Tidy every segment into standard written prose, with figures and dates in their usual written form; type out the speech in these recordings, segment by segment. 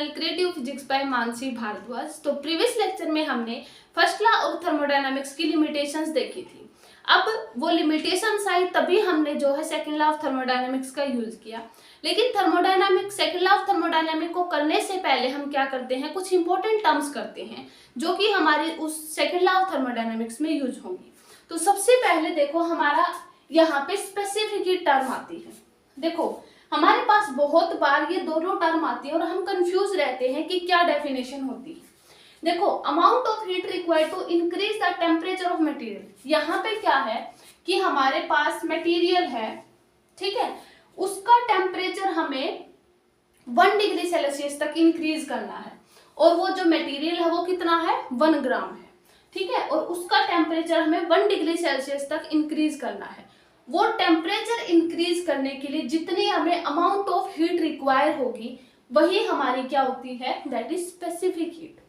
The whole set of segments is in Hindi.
Channel creative physics by Mansi Bhardwaj. तो प्रीवियस लेक्चर में हमने फर्स्ट लॉ ऑफ थर्मोडायनामिक्स की लिमिटेशंस देखी थी। अब वो लिमिटेशंस आई तभी हमने जो है सेकंड लॉ ऑफ थर्मोडायनामिक्स का यूज किया। लेकिन thermodynamics second law of thermodynamics को करने से पहले हम क्या करते हैं, कुछ इंपॉर्टेंट टर्म्स करते हैं जो कि हमारे उस सेकंड लॉ ऑफ थर्मोडायनामिक्स में यूज होंगी। तो सबसे पहले देखो हमारा यहाँ पे स्पेसिफिक टर्म आती है। देखो हमारे पास बहुत बार ये दोनों टर्म आती है और हम कंफ्यूज रहते हैं कि क्या डेफिनेशन होती है। देखो amount of heat required to increase the temperature of material, यहाँ पे क्या है कि हमारे पास मटेरियल है, ठीक है, उसका टेम्परेचर हमें 1 डिग्री सेल्सियस तक इंक्रीज करना है और वो जो मटेरियल है वो कितना है, 1 ग्राम है, ठीक है, और उसका टेम्परेचर हमें 1 डिग्री सेल्सियस तक इंक्रीज करना है। वो टेम्परेचर इंक्रीज करने के लिए जितनी हमें अमाउंट ऑफ हीट रिक्वायर होगी वही हमारी क्या होती है, दैट इज स्पेसिफिक हीट।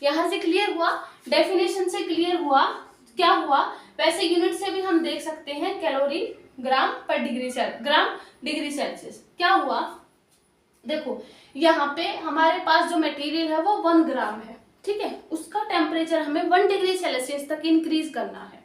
यहां से क्लियर हुआ, डेफिनेशन से क्लियर हुआ, क्या हुआ, वैसे यूनिट से भी हम देख सकते हैं, कैलोरी ग्राम पर डिग्री सेल्सियस। क्या हुआ, देखो यहाँ पे हमारे पास जो मटेरियल है वो 1 ग्राम है, ठीक है, उसका टेम्परेचर हमें 1 डिग्री सेल्सियस तक इंक्रीज करना है।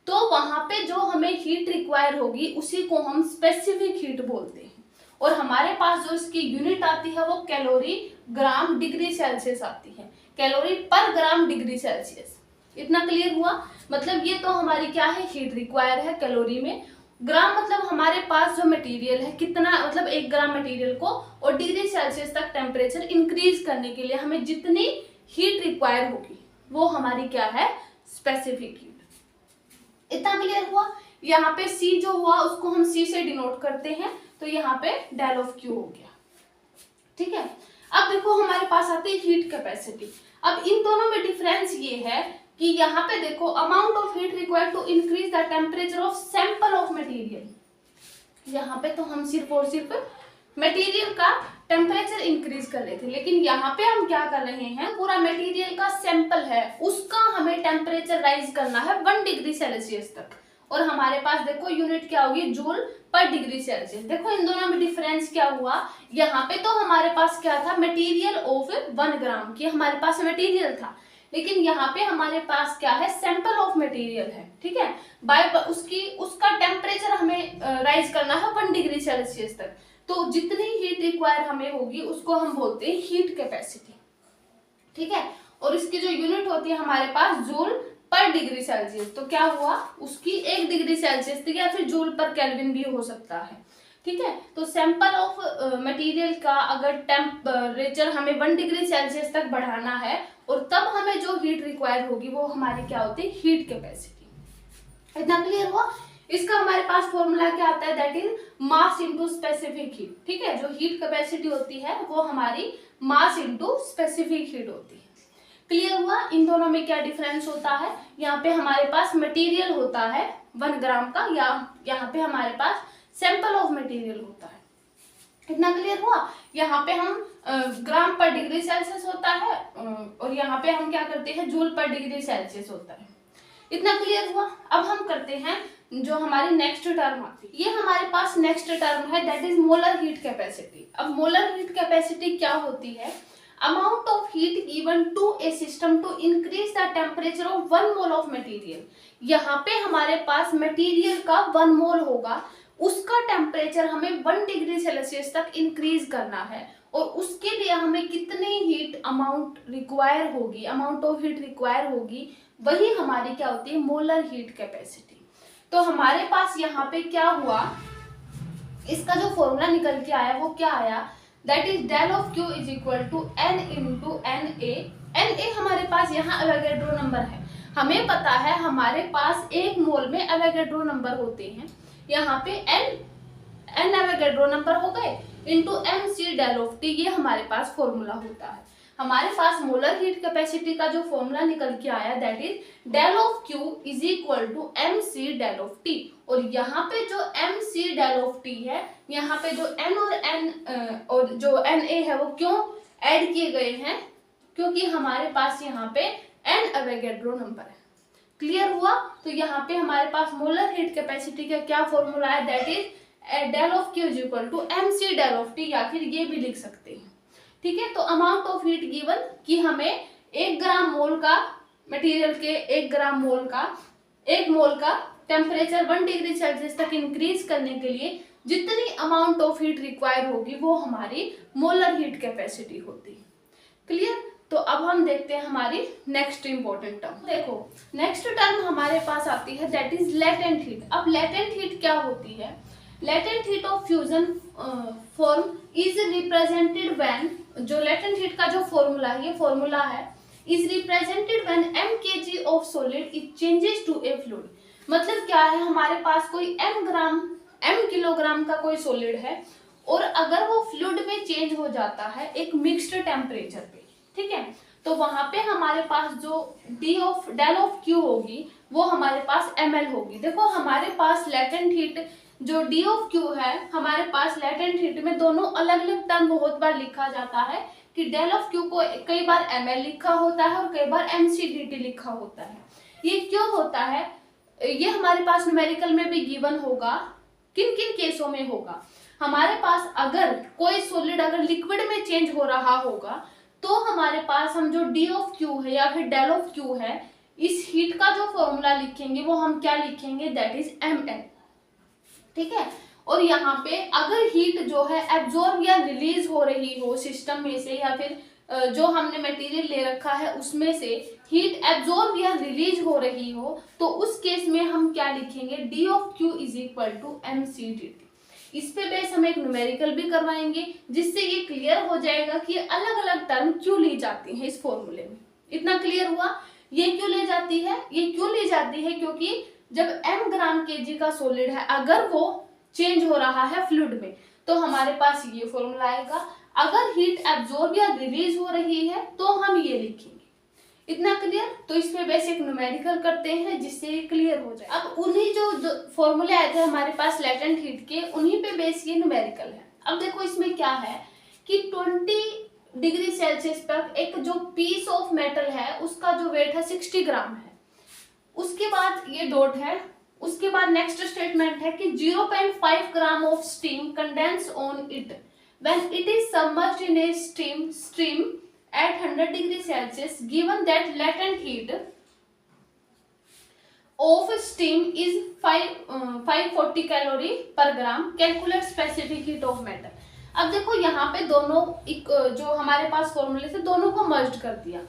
तो वहां पे जो हमें हीट रिक्वायर होगी उसी को हम स्पेसिफिक हीट बोलते हैं। और हमारे पास जो इसकी यूनिट आती है वो कैलोरी ग्राम डिग्री सेल्सियस आती है, कैलोरी पर ग्राम डिग्री सेल्सियस। इतना क्लियर हुआ, मतलब ये तो हमारी क्या है, हीट रिक्वायर है कैलोरी में। ग्राम मतलब हमारे पास जो मटेरियल है कितना, मतलब 1 ग्राम मटेरियल को और डिग्री सेल्सियस तक टेम्परेचर इंक्रीज करने के लिए हमें जितनी हीट रिक्वायर होगी वो हमारी क्या है, स्पेसिफिक हीट। इतना क्लियर हुआ। यहाँ पे C जो हुआ उसको हम C से डिनोट करते हैं, तो यहाँ पे डेल ऑफ Q हो गया, ठीक है। अब देखो हमारे पास आती है हीट कैपेसिटी। अब इन दोनों में डिफरेंस ये है कि यहाँ पे देखो amount of heat required to increase the temperature of sample of material. यहाँ पे तो हम सिर्फ और सिर्फ मटेरियल का टेम्परेचर इंक्रीज कर रहे थे, लेकिन यहाँ पे हम क्या कर रहे हैं, पूरा मटेरियल का सैंपल है उसका हमें टेम्परेचर राइज करना है 1 डिग्री सेल्सियस तक। और हमारे पास देखो यूनिट क्या होगी, जूल पर डिग्री सेल्सियस। देखो इन दोनों में डिफरेंस क्या हुआ, यहाँ पे तो हमारे पास क्या था, मटेरियल ऑफ 1 ग्राम की हमारे पास मटेरियल था, लेकिन यहाँ पे हमारे पास क्या है, सैंपल ऑफ मटेरियल है, ठीक है, बाय उसका टेम्परेचर हमें राइज करना है 1 डिग्री सेल्सियस तक। तो जितनी हीट रिक्वायर हमें होगी उसको हम बोलते हैं हीट कैपेसिटी, ठीक है। और इसकी जो यूनिट होती है हमारे पास जूल पर डिग्री सेल्सियस। तो क्या हुआ, उसकी 1 डिग्री सेल्सियस थी या फिर जूल पर केल्विन भी हो सकता है, ठीक है। तो सैंपल ऑफ मटेरियल का अगर टेम्परेचर हमें 1 डिग्री सेल्सियस तक बढ़ाना है और तब हमें जो हीट रिक्वायर होगी वो हमारी क्या होती है, हीट कैपेसिटी। इतना क्लियर हुआ। इसका हमारे पास फॉर्मूला क्या आता है, that is mass into specific heat, ठीक है। जो हीट कैपेसिटी होती है वो हमारी मास इनटू स्पेसिफिक हीट होती है। क्लियर हुआ। इन दोनों में क्या डिफरेंस होता है, यहाँ पे हमारे पास मटेरियल होता है 1 ग्राम का, या यहाँ पे हमारे पास सैंपल ऑफ मटेरियल होता है। इतना क्लियर हुआ। यहाँ पे हम ग्राम पर डिग्री सेल्सियस होता है और यहाँ पे हम क्या करते हैं, जूल पर डिग्री सेल्सियस होता है। इतना क्लियर हुआ। अब हम करते हैं जो हमारी नेक्स्ट टर्म आती है, ये हमारे पास नेक्स्ट टर्म है, that is molar heat capacity. अब मोलर हीट कैपेसिटी क्या होती है, amount of heat given to a system to increase the temperature of 1 mole of material. यहाँ पे हमारे पास मटेरियल का 1 मोल होगा, उसका टेम्परेचर हमें 1 डिग्री सेल्सियस तक इंक्रीज करना है और उसके लिए हमें कितनी हीट अमाउंट रिक्वायर होगी, अमाउंट ऑफ हीट रिक्वायर होगी, वही हमारी क्या होती है, मोलर हीट कैपेसिटी। तो हमारे पास यहाँ पे क्या हुआ, इसका जो फॉर्मूला निकल के आया वो क्या आया, that is del of Q is equal to N into NA। NA हमारे पास यहाँ एवोगैड्रो नंबर है, हमें पता है हमारे पास 1 मोल में एवोगैड्रो नंबर होते हैं, यहाँ पे N एवोगैड्रो नंबर हो गए into MC del of T, ये हमारे पास फॉर्मूला होता है। हमारे पास मोलर हीट कैपेसिटी का जो फॉर्मूला निकल के आया that is del of Q is equal to MC del of T। और यहाँ पे जो MC डेल ऑफ T है, यहाँ पे जो N और N और जो NA है वो क्यों ऐड किए गए हैं, क्योंकि हमारे पास यहाँ पे N एवोगैड्रो नंबर है। क्लियर हुआ। तो यहाँ पे हमारे पास मोलर हीट कैपेसिटी का क्या फॉर्मूला है, that is del of Q is equal to MC del of T, या फिर ये भी लिख सकते हैं ठीक है। तो अमाउंट ऑफ हीट गिवन कि हमें 1 ग्राम मोल का मटेरियल के 1 मोल का टेम्परेचर 1 डिग्री सेल्सियस तक इंक्रीज करने के लिए जितनी अमाउंट ऑफ हीट रिक्वायर होगी वो हमारी मोलर हीट कैपेसिटी होती है। क्लियर। तो अब हम देखते हैं हमारी नेक्स्ट इंपॉर्टेंट टर्म। देखो नेक्स्ट टर्म हमारे पास आती है दैट इज लेटेंट हीट। अब लेटेंट हीट क्या होती है? Latent heat of fusion form is represented when, जो लेटेंट हीट का जो फॉर्मूला है, ये फॉर्मूला है, is represented when m kg of solid it changes to a fluid. मतलब क्या है, हमारे पास कोई m किलोग्राम का कोई सॉलिड है और अगर वो फ्लूइड में चेंज हो जाता है एक मिक्स्ड टेम्परेचर पे, ठीक है, तो वहां पे हमारे पास जो डेल ऑफ क्यू होगी वो हमारे पास ml होगी। देखो हमारे पास लेटेंट हीट जो डी ऑफ क्यू है, हमारे पास लेटेंट हीट में दोनों अलग अलग टर्म बहुत बार लिखा जाता है कि डेल ऑफ क्यू को कई बार ml लिखा होता है और कई बार mcdt लिखा होता है। ये क्यों होता है? ये हमारे पास न्यूमेरिकल में भी गिवन होगा। किन किन केसों में होगा? हमारे पास अगर कोई सॉलिड अगर लिक्विड में चेंज हो रहा होगा तो हमारे पास हम जो डी ऑफ क्यू है या फिर डेल ऑफ क्यू है, इस हीट का जो फॉर्मूला लिखेंगे वो हम क्या लिखेंगे? दैट इज ml, ठीक है। और यहाँ पे अगर हीट जो है एब्जॉर्ब या रिलीज हो रही हो सिस्टम में से या फिर जो हमने मटेरियल ले रखा है उसमें से हीट एब्जॉर्ब या रिलीज हो रही हो तो उस केस में हम क्या लिखेंगे? D of Q is equal to mcdt। इस पे बेस हम एक न्यूमेरिकल भी करवाएंगे जिससे ये क्लियर हो जाएगा कि अलग अलग टर्म क्यों ली जाती है इस फॉर्मूले में। इतना क्लियर हुआ? ये क्यों ले जाती है? ये क्यों ली जाती है? क्योंकि जब m ग्राम kg का सॉलिड है अगर वो चेंज हो रहा है फ्लूइड में तो हमारे पास ये फॉर्मूला आएगा। अगर हीट एब्जॉर्ब या रिलीज हो रही है तो हम ये लिखेंगे। इतना क्लियर? तो इस पे बेसिक न्यूमेरिकल करते हैं जिससे ये क्लियर हो जाए। अब उन्हीं जो फॉर्मूले आए थे हमारे पास लेटेंट हीट के, उन्हीं पे बेस ये न्यूमेरिकल है। अब देखो इसमें क्या है कि 20 डिग्री सेल्सियस तक एक जो पीस ऑफ मेटल है उसका जो वेट है 60 ग्राम है। उसके बाद ये डॉट है, उसके बाद नेक्स्ट स्टेटमेंट है कि 0.5 gram of steam condense on it when it is submerged in a stream at 100 degree Celsius given that latent heat of steam is 540 calorie per gram, calculate specific heat of metal। अब देखो यहाँ पे दोनों जो हमारे पास फॉर्मूले थे दोनों को मर्ज कर दिया।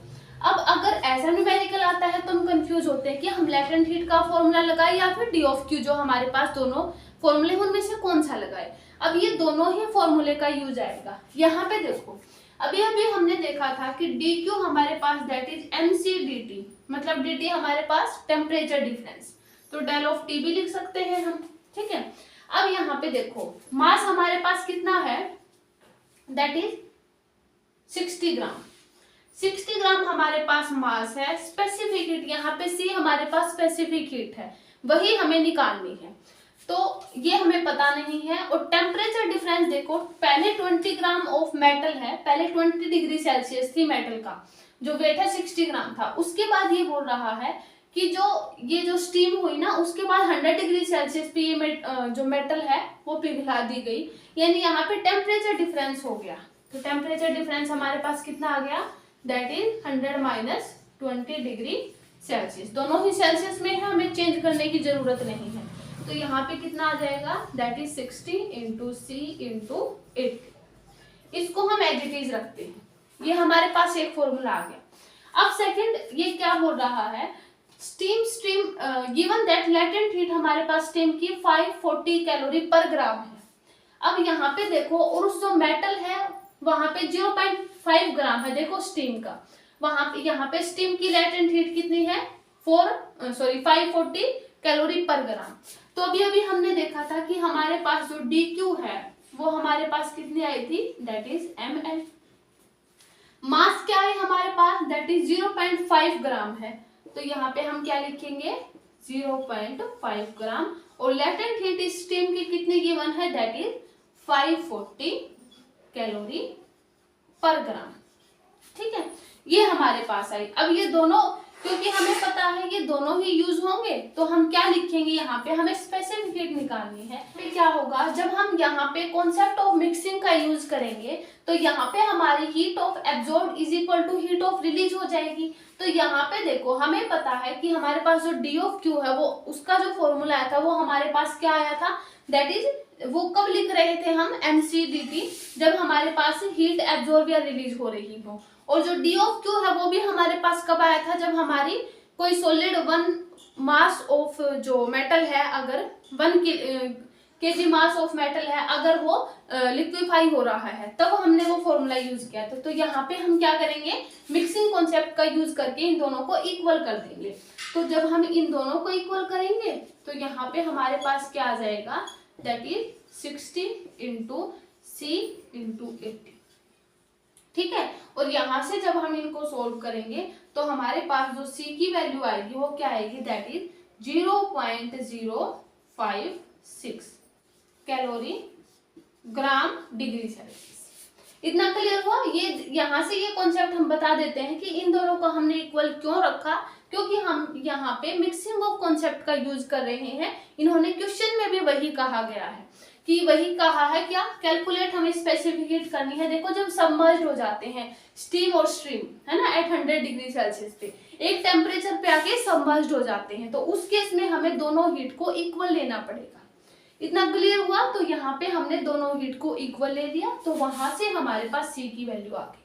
अब अगर ऐसा न्यूमेरिकल आता है तो हम कंफ्यूज होते हैं कि हम लेटेंट हीट का फॉर्मूला लगाए या फिर डी ऑफ क्यू, जो हमारे पास दोनों फॉर्मूले उनमें से कौन सा लगाए। अब ये दोनों ही फॉर्मूले का यूज आएगा। यहाँ पे देखो अभी हमने देखा था कि डी क्यू हमारे पास दैट इज mcdt, मतलब dt हमारे पास टेम्परेचर डिफरेंस, तो डेल ऑफ टी भी लिख सकते हैं हम, ठीक है। अब यहाँ पे देखो मास हमारे पास कितना है? दैट इज 60 ग्राम। 60 ग्राम हमारे पास मास है। स्पेसिफिक हीट यहाँ पे सी हमारे पास स्पेसिफिक हीट है, वही हमें निकालनी है, तो ये हमें पता नहीं है। और टेम्परेचर डिफरेंस देखो, पहले 20 ग्राम ऑफ मेटल है, पहले 20 डिग्री सेल्सियस थी मेटल का जो वेट है 60 ग्राम था। उसके बाद ये बोल रहा है कि ये जो स्टीम हुई ना उसके बाद 100 डिग्री सेल्सियस पे ये जो मेटल है वो पिघला दी गई, यानी यहाँ पे टेम्परेचर डिफरेंस हो गया। तो टेम्परेचर डिफरेंस हमारे पास कितना आ गया? That is 100 minus 20 degree Celsius. दोनों ही सेल्सियस में है, हमें चेंज करने की जरूरत नहीं है। तो यहाँ पे कितना आ जाएगा? That is 60 into C into 80। इसको हम एज इट इज रखते हैं। ये हमारे पास एक फॉर्मूला आ गया। अब सेकंड ये क्या हो रहा है? Steam given that latent heat हमारे पास स्टीम की 540 कैलोरी पर ग्राम है। अब यहाँ पे देखो, और उस जो मेटल है वहां पे 0.5 ग्राम है देखो स्टीम का, वहां पे यहाँ पे स्टीम की लेटेंट हीट कितनी है? 540 कैलोरी पर ग्राम। तो अभी हमने देखा था कि हमारे पास जो डी क्यू है वो हमारे पास कितनी आई थी? That is ml। मास क्या है हमारे पास? दैट इज 0.5 ग्राम है, तो यहाँ पे हम क्या लिखेंगे? 0.5 ग्राम। और लेटेंट हीट स्टीम की कितनी गिवन है? दैट इज 540 कैलोरी पर ग्राम, ठीक है। ये हमारे पास आई। अब ये दोनों क्योंकि हमें पता है ये दोनों ही यूज होंगे, तो हम क्या लिखेंगे यहाँ पे, हमें स्पेसिफिक हीट निकालनी है। फिर क्या होगा, जब हम यहाँ पे कॉन्सेप्ट ऑफ मिक्सिंग का यूज करेंगे तो यहाँ पे हमारी heat of absorb is equal to heat of release हो जाएगी। तो यहाँ पे देखो हमें पता है कि हमारे पास जो डी ऑफ क्यू है वो उसका जो फॉर्मूला आया था वो हमारे पास क्या आया था, दैट इज वो कब लिख रहे थे हम mcdt, जब हमारे पास हीट एब्जॉर्ब या रिलीज हो रही हो। और जो डी ऑफ क्यू है वो भी हमारे पास कब आया था, जब हमारी कोई सॉलिड 1 मास ऑफ जो मेटल है, अगर 1 kg मास ऑफ मेटल है, अगर वो लिक्विफाई हो रहा है, तब हमने वो फॉर्मूला यूज किया था। तो यहाँ पे हम क्या करेंगे, मिक्सिंग कॉन्सेप्ट का यूज करके इन दोनों को इक्वल कर देंगे। तो जब हम इन दोनों को इक्वल करेंगे तो यहाँ पे हमारे पास क्या आ जाएगा, that is 60 into C into 80, ठीक है। और यहाँ से जब हम इनको सोल्व करेंगे तो हमारे पास जो C की वैल्यू आएगी वो क्या आएगी, that is 0.056 calorie gram degree Celsius. इतना क्लियर हुआ। ये यहाँ से ये कॉन्सेप्ट हम बता देते हैं कि इन दोनों को हमने इक्वल क्यों रखा, क्योंकि हम यहाँ पे मिक्सिंग ऑफ कॉन्सेप्ट का यूज कर रहे हैं। इन्होंने क्वेश्चन में भी वही कहा गया है कि वही कहा है क्या, कैलकुलेट हमें स्पेसिफिकेट करनी है। देखो जब सबमर्ज हो जाते हैं स्टीम और स्ट्रीम, है ना, एट 100 डिग्री सेल्सियस पे एक टेम्परेचर पे आके सबमर्ज हो जाते हैं, तो उस केस में हमें दोनों हीट को इक्वल लेना पड़ेगा। इतना क्लियर हुआ। तो यहाँ पे हमने दोनों हीट को इक्वल ले लिया, तो वहां से हमारे पास C की वैल्यू आ गई।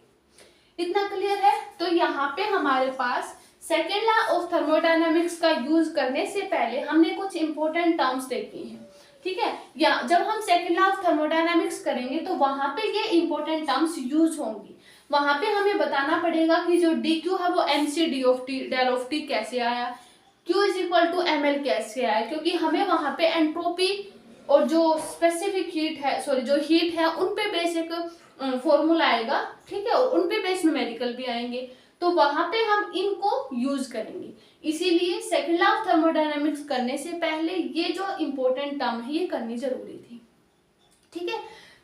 इतना क्लियर है। तो यहाँ पे हमारे पास सेकेंड लॉ ऑफ थर्मोडायनामिक्स का यूज करने से पहले हमने कुछ इंपॉर्टेंट टर्म्स देखी हैं, ठीक है। या जब हम सेकेंड लॉ ऑफ थर्मोडायनामिक्स करेंगे तो वहां पे ये इंपॉर्टेंट टर्म्स यूज होंगी। वहां पे हमें बताना पड़ेगा कि जो डी क्यू है वो mc D of T del of T कैसे आया, Q is equal to ml कैसे आया, क्योंकि हमें वहां पे एंट्रोपी और जो स्पेसिफिक हीट है, सॉरी जो हीट है उन पे बेसिक फॉर्मूला आएगा, ठीक है, और उन पे बेस न्यूमेरिकल भी आएंगे, तो वहां पे हम इनको यूज करेंगे। इसीलिए सेकेंड लॉ ऑफ थर्मोडायनामिक्स करने से पहले ये जो इंपॉर्टेंट टर्म है ये करनी जरूरी थी, ठीक है।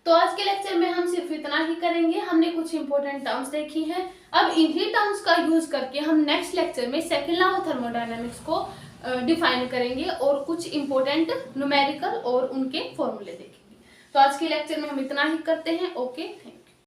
तो आज के लेक्चर में हम सिर्फ इतना ही करेंगे। हमने कुछ इंपॉर्टेंट टर्म्स देखी हैं। अब इन्हीं टर्म्स का यूज करके हम नेक्स्ट लेक्चर में सेकेंड लॉ ऑफ थर्मोडायनामिक्स को डिफाइन करेंगे और कुछ इंपॉर्टेंट न्यूमेरिकल और उनके फॉर्मूले देखेंगे। तो आज के लेक्चर में हम इतना ही करते हैं। Okay, thank you.